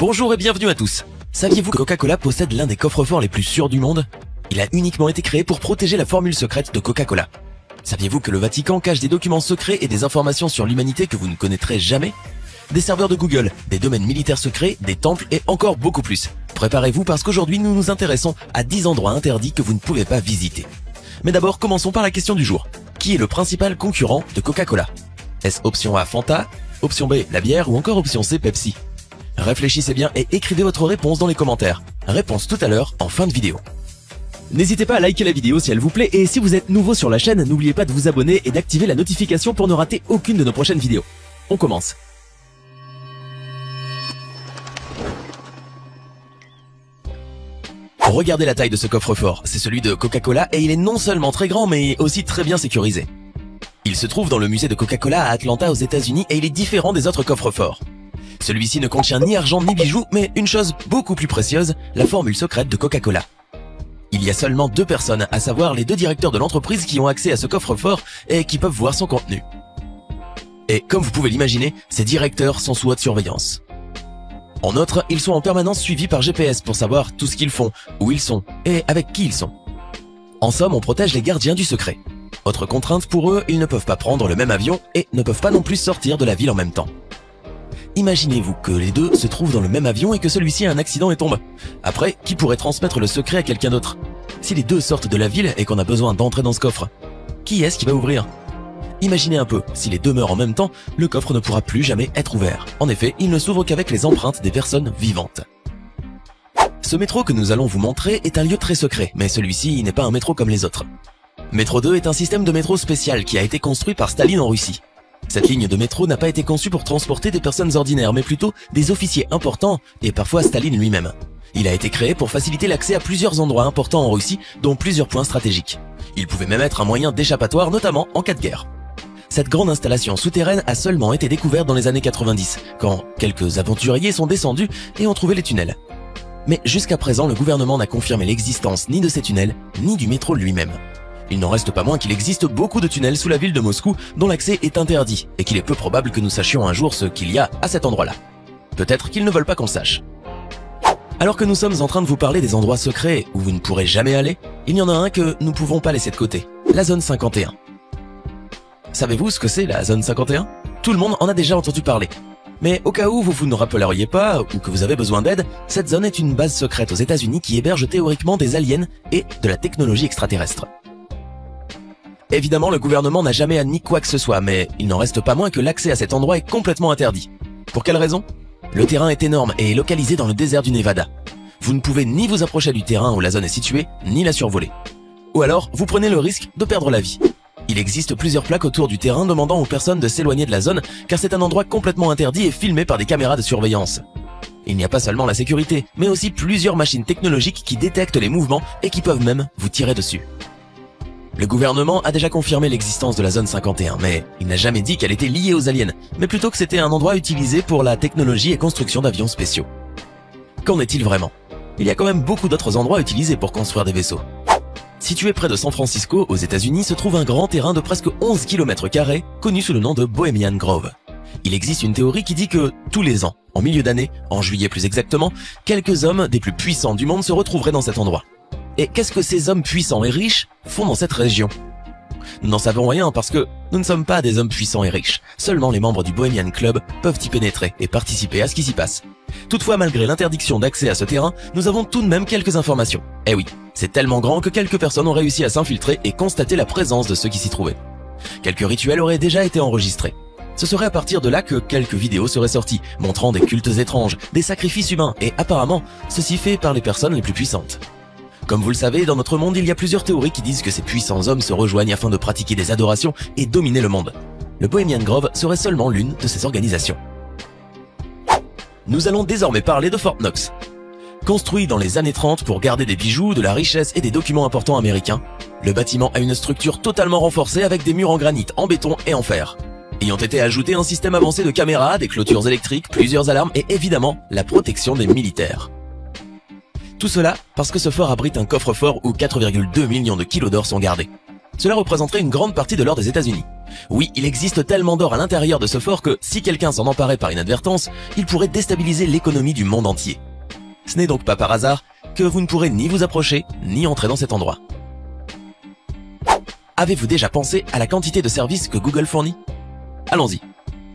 Bonjour et bienvenue à tous. Saviez-vous que Coca-Cola possède l'un des coffres-forts les plus sûrs du monde? Il a uniquement été créé pour protéger la formule secrète de Coca-Cola. Saviez-vous que le Vatican cache des documents secrets et des informations sur l'humanité que vous ne connaîtrez jamais? Des serveurs de Google, des domaines militaires secrets, des temples et encore beaucoup plus. Préparez-vous parce qu'aujourd'hui nous nous intéressons à 10 endroits interdits que vous ne pouvez pas visiter. Mais d'abord commençons par la question du jour. Qui est le principal concurrent de Coca-Cola? Est-ce option A Fanta, option B la bière ou encore option C Pepsi? Réfléchissez bien et écrivez votre réponse dans les commentaires. Réponse tout à l'heure en fin de vidéo. N'hésitez pas à liker la vidéo si elle vous plaît et si vous êtes nouveau sur la chaîne, n'oubliez pas de vous abonner et d'activer la notification pour ne rater aucune de nos prochaines vidéos. On commence. Regardez la taille de ce coffre-fort, c'est celui de Coca-Cola et il est non seulement très grand mais aussi très bien sécurisé. Il se trouve dans le musée de Coca-Cola à Atlanta aux États-Unis et il est différent des autres coffres-forts. Celui-ci ne contient ni argent ni bijoux, mais une chose beaucoup plus précieuse, la formule secrète de Coca-Cola. Il y a seulement 2 personnes, à savoir les 2 directeurs de l'entreprise qui ont accès à ce coffre-fort et qui peuvent voir son contenu. Et comme vous pouvez l'imaginer, ces directeurs sont sous haute surveillance. En outre, ils sont en permanence suivis par GPS pour savoir tout ce qu'ils font, où ils sont et avec qui ils sont. En somme, on protège les gardiens du secret. Autre contrainte pour eux, ils ne peuvent pas prendre le même avion et ne peuvent pas non plus sortir de la ville en même temps. Imaginez-vous que les 2 se trouvent dans le même avion et que celui-ci a un accident et tombe. Après, qui pourrait transmettre le secret à quelqu'un d'autre? Si les 2 sortent de la ville et qu'on a besoin d'entrer dans ce coffre, qui est-ce qui va ouvrir? Imaginez un peu, si les 2 meurent en même temps, le coffre ne pourra plus jamais être ouvert. En effet, il ne s'ouvre qu'avec les empreintes des personnes vivantes. Ce métro que nous allons vous montrer est un lieu très secret, mais celui-ci n'est pas un métro comme les autres. Métro 2 est un système de métro spécial qui a été construit par Staline en Russie. Cette ligne de métro n'a pas été conçue pour transporter des personnes ordinaires, mais plutôt des officiers importants et parfois Staline lui-même. Il a été créé pour faciliter l'accès à plusieurs endroits importants en Russie, dont plusieurs points stratégiques. Il pouvait même être un moyen d'échappatoire, notamment en cas de guerre. Cette grande installation souterraine a seulement été découverte dans les années 90, quand quelques aventuriers sont descendus et ont trouvé les tunnels. Mais jusqu'à présent, le gouvernement n'a confirmé l'existence ni de ces tunnels, ni du métro lui-même. Il n'en reste pas moins qu'il existe beaucoup de tunnels sous la ville de Moscou dont l'accès est interdit et qu'il est peu probable que nous sachions un jour ce qu'il y a à cet endroit-là. Peut-être qu'ils ne veulent pas qu'on sache. Alors que nous sommes en train de vous parler des endroits secrets où vous ne pourrez jamais aller, il y en a un que nous ne pouvons pas laisser de côté, la zone 51. Savez-vous ce que c'est la zone 51? Tout le monde en a déjà entendu parler. Mais au cas où vous vous ne rappelleriez pas ou que vous avez besoin d'aide, cette zone est une base secrète aux États-Unis qui héberge théoriquement des aliens et de la technologie extraterrestre. Évidemment, le gouvernement n'a jamais admis quoi que ce soit, mais il n'en reste pas moins que l'accès à cet endroit est complètement interdit. Pour quelle raison? Le terrain est énorme et est localisé dans le désert du Nevada. Vous ne pouvez ni vous approcher du terrain où la zone est située, ni la survoler. Ou alors, vous prenez le risque de perdre la vie. Il existe plusieurs plaques autour du terrain demandant aux personnes de s'éloigner de la zone, car c'est un endroit complètement interdit et filmé par des caméras de surveillance. Il n'y a pas seulement la sécurité, mais aussi plusieurs machines technologiques qui détectent les mouvements et qui peuvent même vous tirer dessus. Le gouvernement a déjà confirmé l'existence de la zone 51, mais il n'a jamais dit qu'elle était liée aux aliens, mais plutôt que c'était un endroit utilisé pour la technologie et construction d'avions spéciaux. Qu'en est-il vraiment? Il y a quand même beaucoup d'autres endroits utilisés pour construire des vaisseaux. Situé près de San Francisco, aux États-Unis, se trouve un grand terrain de presque 11 km², connu sous le nom de Bohemian Grove. Il existe une théorie qui dit que, tous les ans, en milieu d'année, en juillet plus exactement, quelques hommes des plus puissants du monde se retrouveraient dans cet endroit. Et qu'est-ce que ces hommes puissants et riches font dans cette région? Nous n'en savons rien parce que nous ne sommes pas des hommes puissants et riches. Seulement les membres du Bohemian Club peuvent y pénétrer et participer à ce qui s'y passe. Toutefois, malgré l'interdiction d'accès à ce terrain, nous avons tout de même quelques informations. Eh oui, c'est tellement grand que quelques personnes ont réussi à s'infiltrer et constater la présence de ceux qui s'y trouvaient. Quelques rituels auraient déjà été enregistrés. Ce serait à partir de là que quelques vidéos seraient sorties, montrant des cultes étranges, des sacrifices humains et apparemment, ceci fait par les personnes les plus puissantes. Comme vous le savez, dans notre monde, il y a plusieurs théories qui disent que ces puissants hommes se rejoignent afin de pratiquer des adorations et dominer le monde. Le Bohemian Grove serait seulement l'une de ces organisations. Nous allons désormais parler de Fort Knox. Construit dans les années 30 pour garder des bijoux, de la richesse et des documents importants américains, le bâtiment a une structure totalement renforcée avec des murs en granit, en béton et en fer. Ayant été ajouté un système avancé de caméras, des clôtures électriques, plusieurs alarmes et évidemment la protection des militaires. Tout cela parce que ce fort abrite un coffre-fort où 4,2 millions de kilos d'or sont gardés. Cela représenterait une grande partie de l'or des États-Unis. Oui, il existe tellement d'or à l'intérieur de ce fort que si quelqu'un s'en emparait par inadvertance, il pourrait déstabiliser l'économie du monde entier. Ce n'est donc pas par hasard que vous ne pourrez ni vous approcher, ni entrer dans cet endroit. Avez-vous déjà pensé à la quantité de services que Google fournit? Allons-y.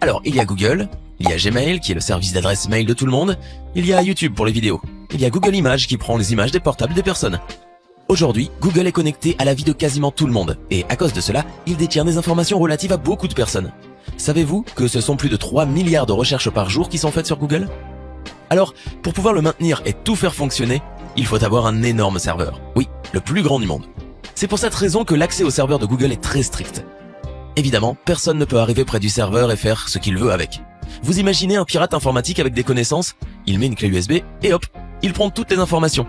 Alors, il y a Google, il y a Gmail qui est le service d'adresse mail de tout le monde, il y a YouTube pour les vidéos, il y a Google Images qui prend les images des portables des personnes. Aujourd'hui, Google est connecté à la vie de quasiment tout le monde, et à cause de cela, il détient des informations relatives à beaucoup de personnes. Savez-vous que ce sont plus de 3 milliards de recherches par jour qui sont faites sur Google? Alors, pour pouvoir le maintenir et tout faire fonctionner, il faut avoir un énorme serveur. Oui, le plus grand du monde. C'est pour cette raison que l'accès au serveur de Google est très strict. Évidemment, personne ne peut arriver près du serveur et faire ce qu'il veut avec. Vous imaginez un pirate informatique avec des connaissances? Il met une clé USB et hop, il prend toutes les informations.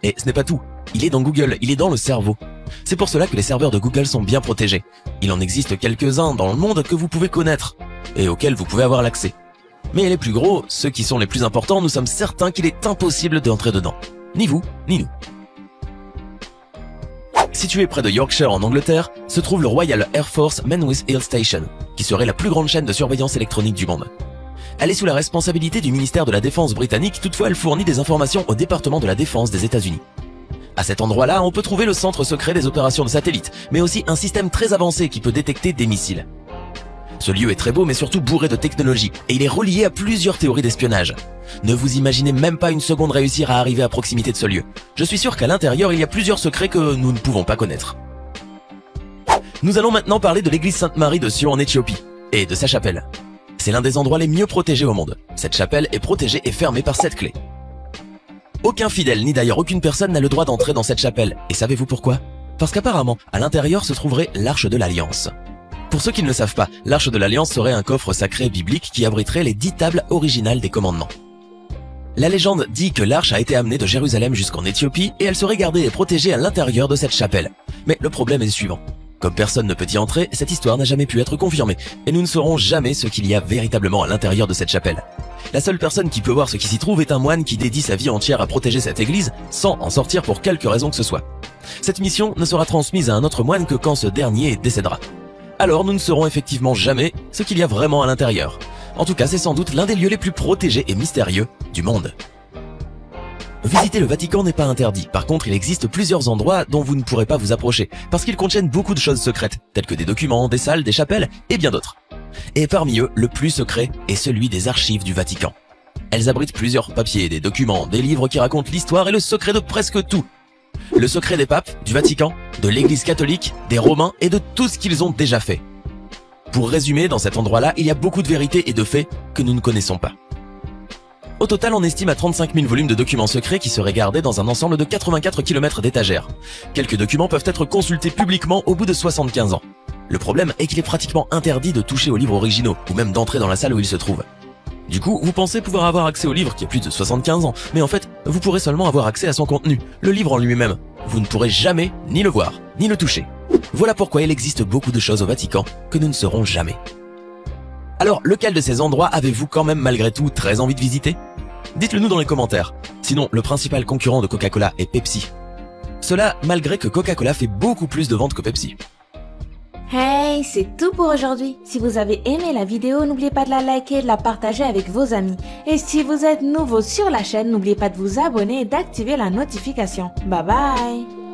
Et ce n'est pas tout. Il est dans Google, il est dans le cerveau. C'est pour cela que les serveurs de Google sont bien protégés. Il en existe quelques-uns dans le monde que vous pouvez connaître et auxquels vous pouvez avoir l'accès. Mais les plus gros, ceux qui sont les plus importants, nous sommes certains qu'il est impossible d'entrer dedans. Ni vous, ni nous. Situé près de Yorkshire en Angleterre, se trouve le Royal Air Force Manwith Hill Station, qui serait la plus grande chaîne de surveillance électronique du monde. Elle est sous la responsabilité du ministère de la Défense britannique, toutefois elle fournit des informations au département de la Défense des États-Unis. À cet endroit-là, on peut trouver le centre secret des opérations de satellites, mais aussi un système très avancé qui peut détecter des missiles. Ce lieu est très beau mais surtout bourré de technologie, et il est relié à plusieurs théories d'espionnage. Ne vous imaginez même pas une seconde réussir à arriver à proximité de ce lieu. Je suis sûr qu'à l'intérieur, il y a plusieurs secrets que nous ne pouvons pas connaître. Nous allons maintenant parler de l'église Sainte-Marie de Sion en Éthiopie, et de sa chapelle. C'est l'un des endroits les mieux protégés au monde. Cette chapelle est protégée et fermée par 7 clés. Aucun fidèle, ni d'ailleurs aucune personne n'a le droit d'entrer dans cette chapelle. Et savez-vous pourquoi? Parce qu'apparemment, à l'intérieur se trouverait l'Arche de l'Alliance. Pour ceux qui ne le savent pas, l'Arche de l'Alliance serait un coffre sacré biblique qui abriterait les 10 tables originales des commandements. La légende dit que l'arche a été amenée de Jérusalem jusqu'en Éthiopie et elle serait gardée et protégée à l'intérieur de cette chapelle. Mais le problème est le suivant. Comme personne ne peut y entrer, cette histoire n'a jamais pu être confirmée et nous ne saurons jamais ce qu'il y a véritablement à l'intérieur de cette chapelle. La seule personne qui peut voir ce qui s'y trouve est un moine qui dédie sa vie entière à protéger cette église sans en sortir pour quelque raison que ce soit. Cette mission ne sera transmise à un autre moine que quand ce dernier décédera. Alors nous ne saurons effectivement jamais ce qu'il y a vraiment à l'intérieur. En tout cas, c'est sans doute l'un des lieux les plus protégés et mystérieux du monde. Visiter le Vatican n'est pas interdit. Par contre, il existe plusieurs endroits dont vous ne pourrez pas vous approcher, parce qu'ils contiennent beaucoup de choses secrètes, telles que des documents, des salles, des chapelles et bien d'autres. Et parmi eux, le plus secret est celui des archives du Vatican. Elles abritent plusieurs papiers, des documents, des livres qui racontent l'histoire et le secret de presque tout. Le secret des papes, du Vatican, de l'Église catholique, des Romains et de tout ce qu'ils ont déjà fait. Pour résumer, dans cet endroit-là, il y a beaucoup de vérités et de faits que nous ne connaissons pas. Au total, on estime à 35 000 volumes de documents secrets qui seraient gardés dans un ensemble de 84 km d'étagères. Quelques documents peuvent être consultés publiquement au bout de 75 ans. Le problème est qu'il est pratiquement interdit de toucher aux livres originaux, ou même d'entrer dans la salle où ils se trouvent. Du coup, vous pensez pouvoir avoir accès au livre qui a plus de 75 ans, mais en fait, vous pourrez seulement avoir accès à son contenu, le livre en lui-même. Vous ne pourrez jamais ni le voir, ni le toucher. Voilà pourquoi il existe beaucoup de choses au Vatican que nous ne saurons jamais. Alors, lequel de ces endroits avez-vous quand même malgré tout très envie de visiter? Dites-le nous dans les commentaires. Sinon, le principal concurrent de Coca-Cola est Pepsi. Cela malgré que Coca-Cola fait beaucoup plus de ventes que Pepsi. Hey, c'est tout pour aujourd'hui. Si vous avez aimé la vidéo, n'oubliez pas de la liker et de la partager avec vos amis. Et si vous êtes nouveau sur la chaîne, n'oubliez pas de vous abonner et d'activer la notification. Bye bye!